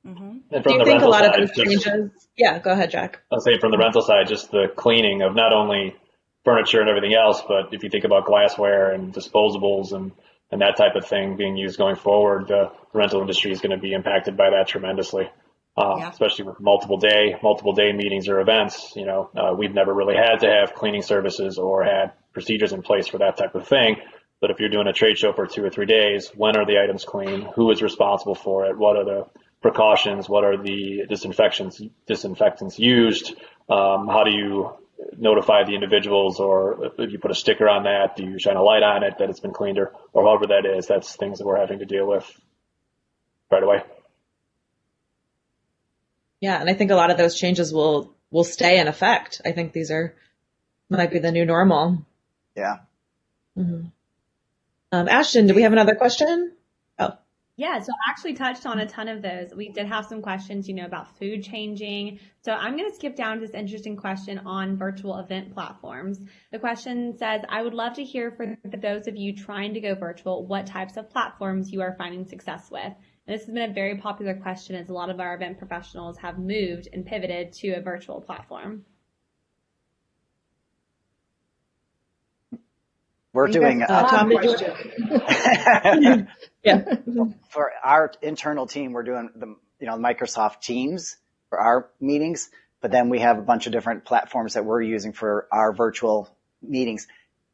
Mm-hmm. And Do from you the think a rental lot of side, those changes? Yeah, go ahead, Jack. I'll say from the rental side, just the cleaning of not only furniture and everything else, but if you think about glassware and disposables and that type of thing being used going forward, the rental industry is going to be impacted by that tremendously. Especially with multiple day meetings or events. We've never really had to have cleaning services or had procedures in place for that type of thing. But if you're doing a trade show for 2 or 3 days, when are the items clean? Who is responsible for it? What are the precautions? What are the disinfectants used? How do you notify the individuals, or if you put a sticker on that, do you shine a light on it that it's been cleaned, or however that is? That's things that we're having to deal with right away. Yeah, and I think a lot of those changes will stay in effect. I think these are Might be the new normal. Yeah. Mm-hmm. Ashton, do we have another question? Oh. Yeah, so I actually touched on a ton of those. We did have some questions, about food changing. So I'm going to skip down to this interesting question on virtual event platforms. The question says, I would love to hear for those of you trying to go virtual, what types of platforms you are finding success with. And this has been a very popular question as a lot of our event professionals have moved and pivoted to a virtual platform. We're doing Tom, did you? Yeah. For our internal team, we're doing the Microsoft Teams for our meetings, but then we have a bunch of different platforms that we're using for our virtual meetings.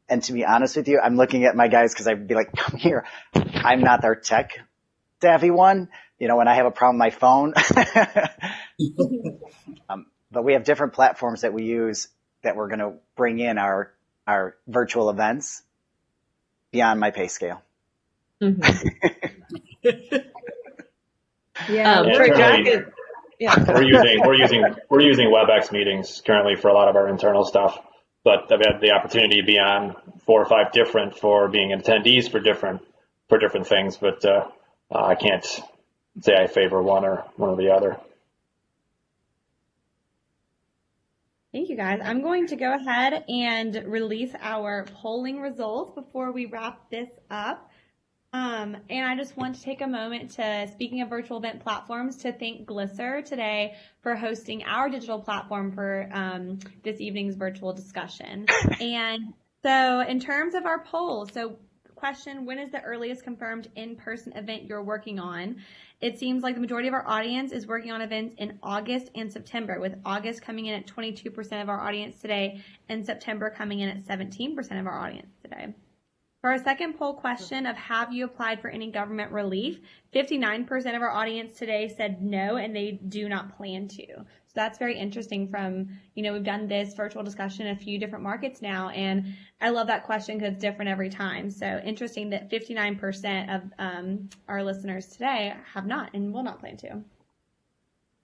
And to be honest with you, I'm looking at my guys because I'd be like, come here. I'm not their tech savvy one. When I have a problem with my phone. But we have different platforms that we use that we're going to bring in our virtual events beyond my pay scale. Mm-hmm. Yeah, we're using WebEx meetings currently for a lot of our internal stuff, but I've had the opportunity to be on 4 or 5 different for being attendees for different things, but I can't say I favor one or the other. Thank you, guys. I'm going to go ahead and release our polling results before we wrap this up. And I just want to take a moment to, speaking of virtual event platforms, to thank Glisser today for hosting our digital platform for this evening's virtual discussion. And so in terms of our poll, so question, when is the earliest confirmed in-person event you're working on? It seems like the majority of our audience is working on events in August and September, with August coming in at 22% of our audience today and September coming in at 17% of our audience today. For our second poll question of have you applied for any government relief, 59% of our audience today said no, and they do not plan to. So that's very interesting from, we've done this virtual discussion in a few different markets now, and I love that question because it's different every time. So interesting that 59% of our listeners today have not and will not plan to.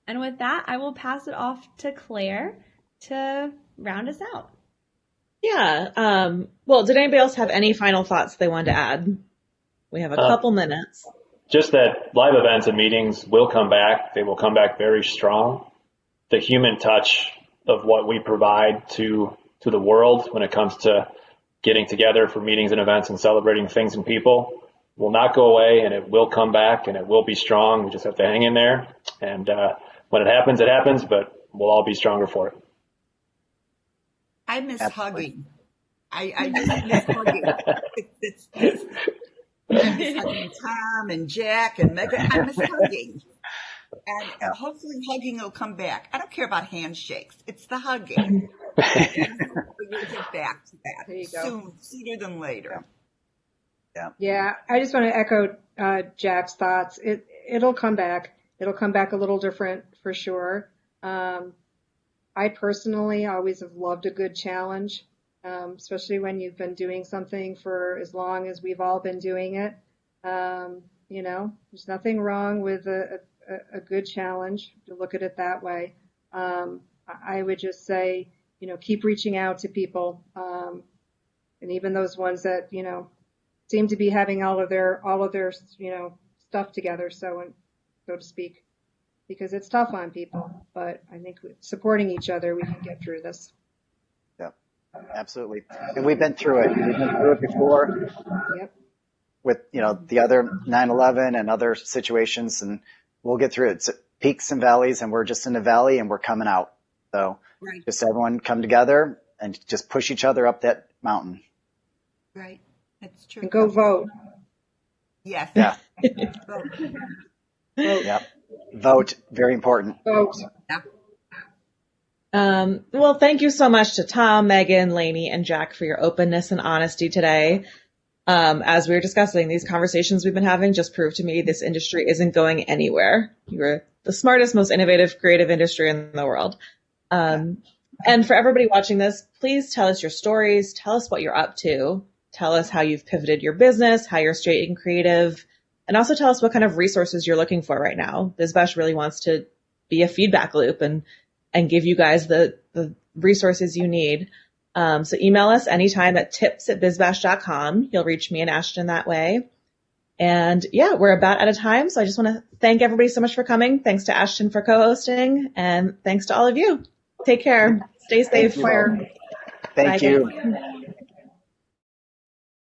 And with that, I will pass it off to Claire to round us out. Yeah. Well, did anybody else have any final thoughts they wanted to add? We have a couple minutes. Just that live events and meetings will come back. They will come back very strong. The human touch of what we provide to the world when it comes to getting together for meetings and events and celebrating things and people will not go away, and it will come back, and it will be strong. We just have to hang in there. And when it happens, but we'll all be stronger for it. I miss hugging. I just miss hugging. I miss hugging Tom and Jack and Megan. I miss hugging. And hopefully hugging will come back. I don't care about handshakes. It's the hugging. We'll get back to that There you go. soon, sooner than later. Yeah, I just want to echo Jack's thoughts. It'll come back. It'll come back a little different for sure. I personally always have loved a good challenge, especially when you've been doing something for as long as we've all been doing it. There's nothing wrong with a good challenge to look at it that way. I would just say, keep reaching out to people, and even those ones that seem to be having all of their stuff together, so to speak. Because it's tough on people, but I think supporting each other, we can get through this. Yeah, absolutely. And we've been through it. We've been through it before. Yep. With, the other 9/11 and other situations, and we'll get through it. It's peaks and valleys, and we're just in the valley, and we're coming out. So Right. Just everyone come together and just push each other up that mountain. Right. That's true. And go vote. Yes. Yeah. Vote. Vote. Yep. Vote. Very important. Vote. Well, thank you so much to Tom, Megan, Lanie, and Jack for your openness and honesty today. As we were discussing, these conversations we've been having just prove to me this industry isn't going anywhere. You're the smartest, most innovative, creative industry in the world. And for everybody watching this, please tell us your stories. Tell us what you're up to. Tell us how you've pivoted your business, how you're staying creative, and also tell us what kind of resources you're looking for right now. BizBash really wants to be a feedback loop and give you guys the resources you need. So email us anytime at tips@bizbash.com. You'll reach me and Ashton that way. And yeah, we're about out of time. So I just want to thank everybody so much for coming. Thanks to Ashton for co-hosting, and thanks to all of you. Take care. Stay safe. Thank you. Bye. Thank you.